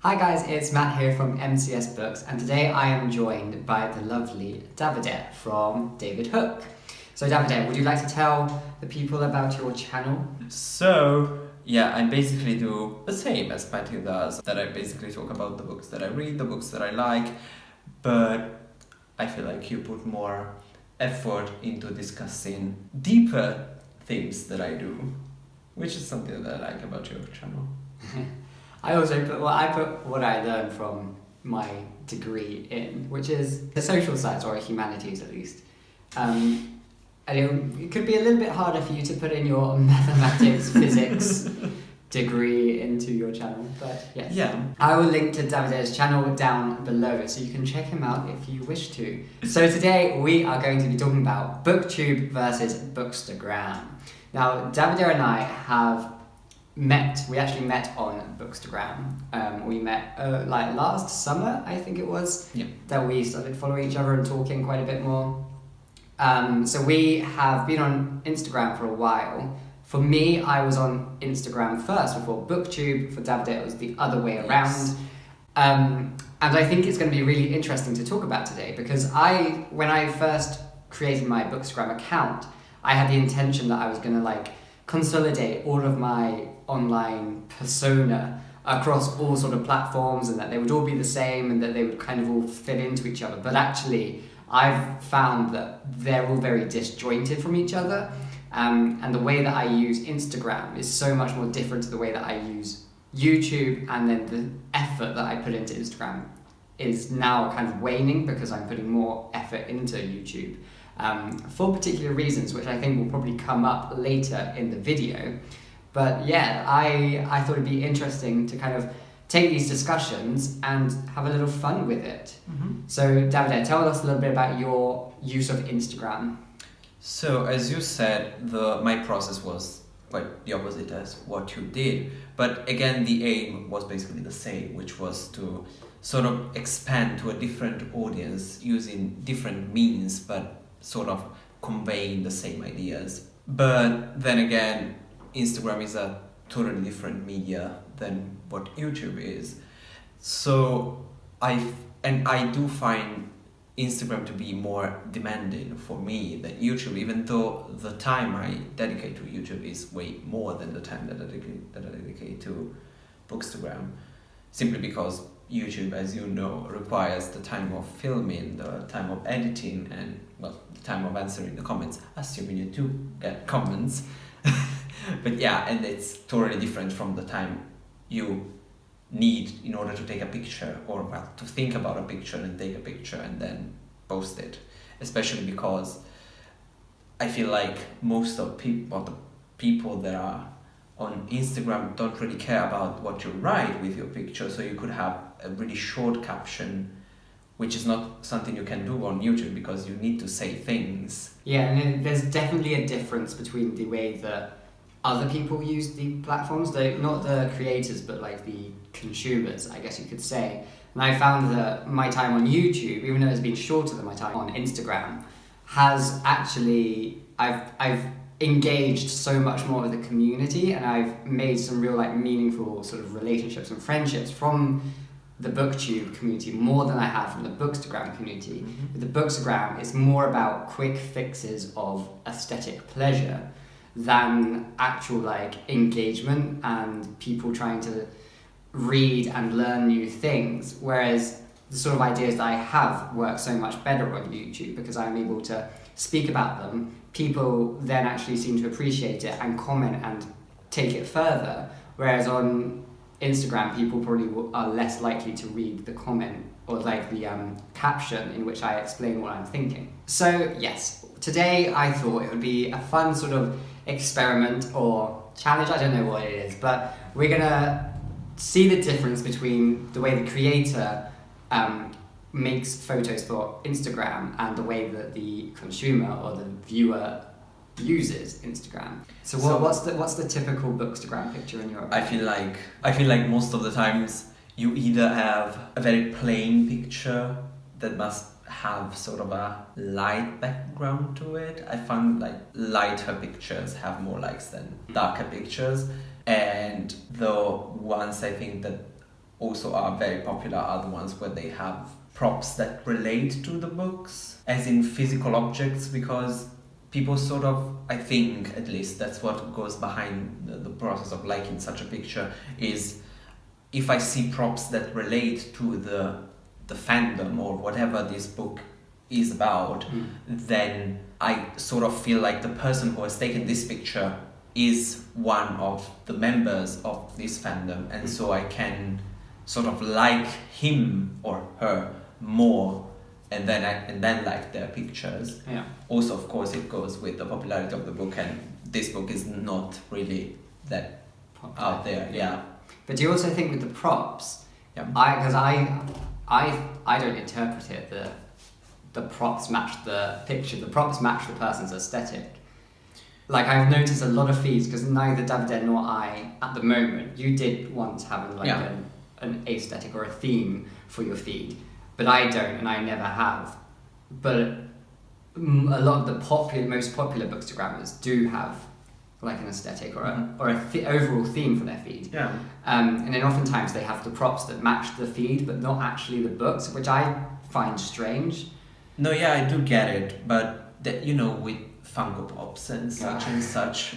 Hi guys, it's Matt here from MCS-books, and today I am joined by the lovely Davide from David Hook. So Davide, would you like to tell the people about your channel? I basically do the same as Matthew does, that I basically talk about the books that I read, the books that I like, but I feel like you put more effort into discussing deeper themes that I do, which is something that I like about your channel. I put what I learned from my degree in, which is the social science, or humanities at least. And it could be a little bit harder for you to put in your mathematics, physics degree into your channel, but yes. Yeah. I will link to Davide's channel down below so you can check him out if you wish to. So today we are going to be talking about BookTube versus Bookstagram. Now, Davide and I we actually met on Bookstagram. We met like last summer, I think it was, that we started following each other and talking quite a bit more. So we have been on Instagram for a while. For me, I was on Instagram first before BookTube. For Davide, it was the other way around. Yes. And I think it's going to be really interesting to talk about today because when I first created my Bookstagram account, I had the intention that I was going to consolidate all of my online persona across all sort of platforms and that they would all be the same and that they would kind of all fit into each other. But actually, I've found that they're all very disjointed from each other. And the way that I use Instagram is so much more different to the way that I use YouTube, and then the effort that I put into Instagram is now kind of waning because I'm putting more effort into YouTube for particular reasons, which I think will probably come up later in the video. But yeah, I thought it'd be interesting to kind of take these discussions and have a little fun with it. Mm-hmm. So Davide, tell us a little bit about your use of Instagram. So as you said, my process was quite the opposite as what you did. But again, the aim was basically the same, which was to sort of expand to a different audience using different means, but sort of conveying the same ideas. But then again, Instagram is a totally different media than what YouTube is. So I do find Instagram to be more demanding for me than YouTube, even though the time I dedicate to YouTube is way more than the time that I dedicate to Bookstagram, simply because YouTube, as you know, requires the time of filming, the time of editing, and the time of answering the comments, assuming you do get comments. But yeah, and it's totally different from the time you need in order to take a picture, or to think about a picture and take a picture and then post it, especially because I feel like most of the people that are on Instagram don't really care about what you write with your picture, so you could have a really short caption, which is not something you can do on YouTube because you need to say things. Yeah, and there's definitely a difference between the way that other people use the platforms, not the creators, but the consumers, I guess you could say. And I found that my time on YouTube, even though it's been shorter than my time on Instagram, has actually, I've engaged so much more with the community, and I've made some real meaningful sort of relationships and friendships from the BookTube community more than I have from the Bookstagram community. Mm-hmm. With the Bookstagram, it's more about quick fixes of aesthetic pleasure than actual engagement and people trying to read and learn new things, whereas the sort of ideas that I have work so much better on YouTube because I'm able to speak about them. People then actually seem to appreciate it and comment and take it further, whereas on Instagram people probably are less likely to read the comment or the caption in which I explain what I'm thinking. So yes, today I thought it would be a fun sort of experiment or challenge, I don't know what it is, but we're gonna see the difference between the way the creator makes photos for Instagram and the way that the consumer or the viewer uses Instagram. So what's the typical Bookstagram picture in your opinion? I feel like most of the times you either have a very plain picture that must have sort of a light background to it. I find lighter pictures have more likes than darker pictures, and the ones I think that also are very popular are the ones where they have props that relate to the books, as in physical objects, because people sort of, I think at least that's what goes behind the process of liking such a picture, is if I see props that relate to the fandom or whatever this book is about, then I sort of feel like the person who has taken this picture is one of the members of this fandom, and so I can sort of like him or her more, and then like their pictures. Yeah. Also, of course, it goes with the popularity of the book, and this book is not really that Popular. out there. Yeah. But do you also think with the props? Yeah. Because I don't interpret it that the props match the picture. The props match the person's aesthetic. Like, I've noticed a lot of feeds, because neither Davide nor I, at the moment, you did once have like an aesthetic or a theme for your feed, but I don't, and I never have. But a lot of the most popular Bookstagrammers do have like an aesthetic or overall theme for their feed. Yeah. And then oftentimes they have the props that match the feed, but not actually the books, which I find strange. No, yeah, I do get it, but that, you know, with Funko Pops and such and such,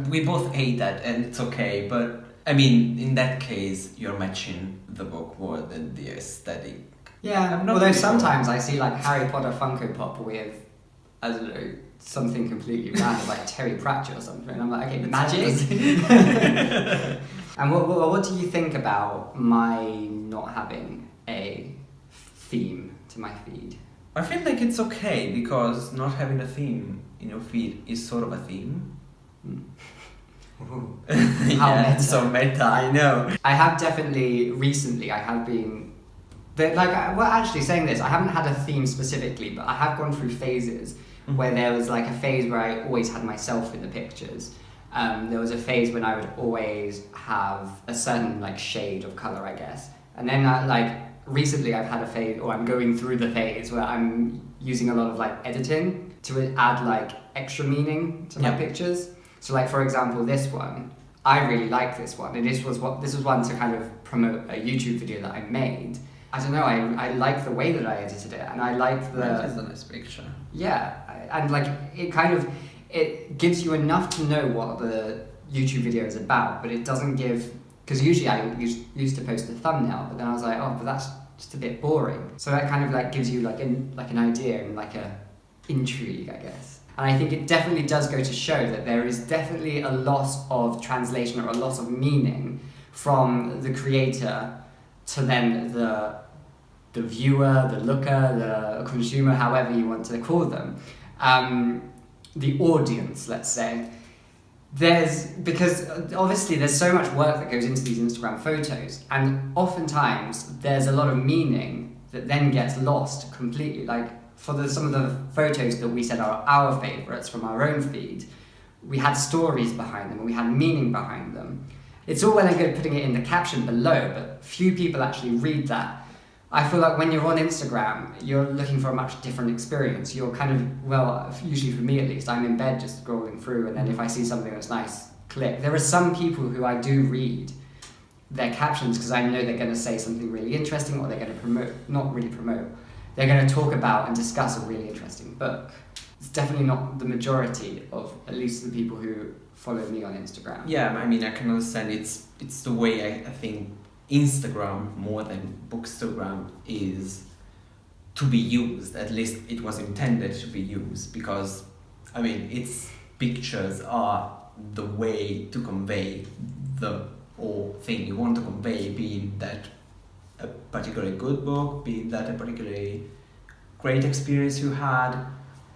we both hate that, and it's okay. But I mean, in that case, you're matching the book more than the aesthetic. Yeah, although sometimes I see like Harry Potter Funko Pop with, I don't know, something completely random, like Terry Pratchett or something, and I'm like, okay, magic. And what do you think about my not having a theme to my feed? I feel like it's okay, because not having a theme in your feed is sort of a theme. How meta. So meta, I know. I have definitely recently, actually saying this, I haven't had a theme specifically, but I have gone through phases where there was like a phase where I always had myself in the pictures. There was a phase when I would always have a certain like shade of colour, I guess. And then recently I've had a phase, or I'm going through the phase where I'm using a lot of like editing to add like extra meaning to my pictures. So like, for example, this one, I really like this one, and this was one to kind of promote a YouTube video that I made. I don't know, I like the way that I edited it, and I like That is a nice picture. Yeah, and like it gives you enough to know what the YouTube video is about, but it doesn't give, because usually I used to post a thumbnail, but then I was like, oh, but that's just a bit boring. So that kind of like gives you like an idea and like a intrigue, I guess. And I think it definitely does go to show that there is definitely a loss of translation or a loss of meaning from the creator to then the viewer, the looker, the consumer, however you want to call them, the audience, let's say. Because obviously there's so much work that goes into these Instagram photos, and oftentimes there's a lot of meaning that then gets lost completely. Like for some of the photos that we said are our favourites from our own feed, we had stories behind them and we had meaning behind them. It's all well and good putting it in the caption below, but few people actually read that. I feel like when you're on Instagram, you're looking for a much different experience. You're kind of, well, usually for me at least, I'm in bed just scrolling through, and then if I see something that's nice, click. There are some people who I do read their captions because I know they're going to say something really interesting, or they're going to promote, not really promote, they're going to talk about and discuss a really interesting book. It's definitely not the majority of, at least the people who follow me on Instagram. Yeah, I mean, I can understand it's the way I think Instagram, more than Bookstagram, is to be used. At least it was intended to be used, because I mean, its pictures are the way to convey the whole thing you want to convey, being that a particularly good book, being that a particularly great experience you had,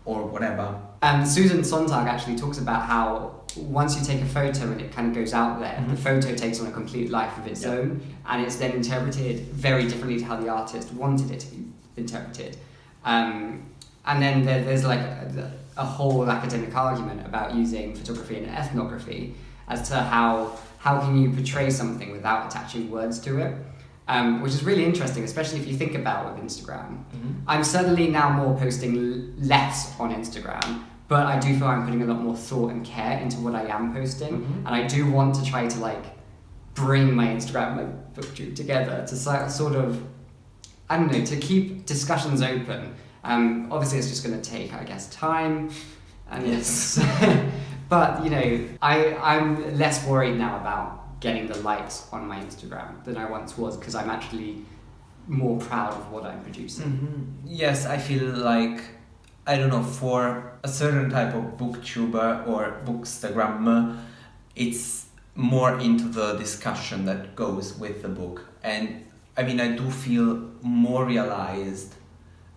or whatever. Susan Sontag actually talks about how once you take a photo and it kind of goes out there, the photo takes on a complete life of its own, and it's then interpreted very differently to how the artist wanted it to be interpreted. And then there's like a whole academic argument about using photography and ethnography as to how can you portray something without attaching words to it, which is really interesting, especially if you think about with Instagram. I'm certainly now more posting less on Instagram, but I do feel I'm putting a lot more thought and care into what I am posting, and I do want to try to like bring my Instagram and my BookTube together to sort of, I don't know, to keep discussions open. Obviously, it's just going to take, I guess, time. And Yes. but, you know, I'm less worried now about getting the likes on my Instagram than I once was, because I'm actually more proud of what I'm producing. Mm-hmm. Yes, I feel like, I don't know, for a certain type of booktuber or bookstagram, it's more into the discussion that goes with the book. And I mean, I do feel more realized,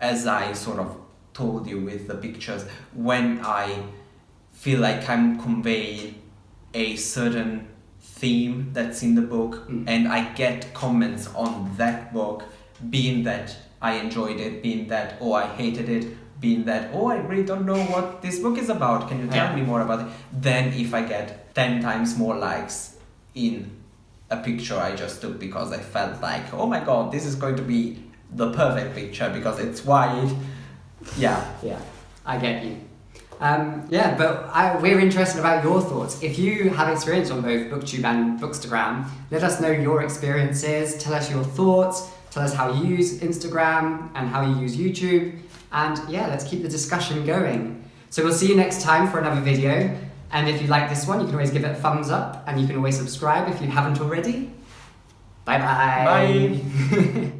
as I sort of told you with the pictures, when I feel like I'm conveying a certain theme that's in the book, and I get comments on that book, being that I enjoyed it, being that, oh, I hated it, being that, oh, I really don't know what this book is about, can you tell me more about it? Then if I get 10 times more likes in a picture I just took because I felt like, oh my god, this is going to be the perfect picture because it's white. Yeah, I get you. But we're interested about your thoughts. If you have experience on both BookTube and Bookstagram, let us know your experiences, tell us your thoughts, tell us how you use Instagram and how you use YouTube, and let's keep the discussion going. So we'll see you next time for another video, and if you like this one, you can always give it a thumbs up, and you can always subscribe if you haven't already. Bye bye. Bye.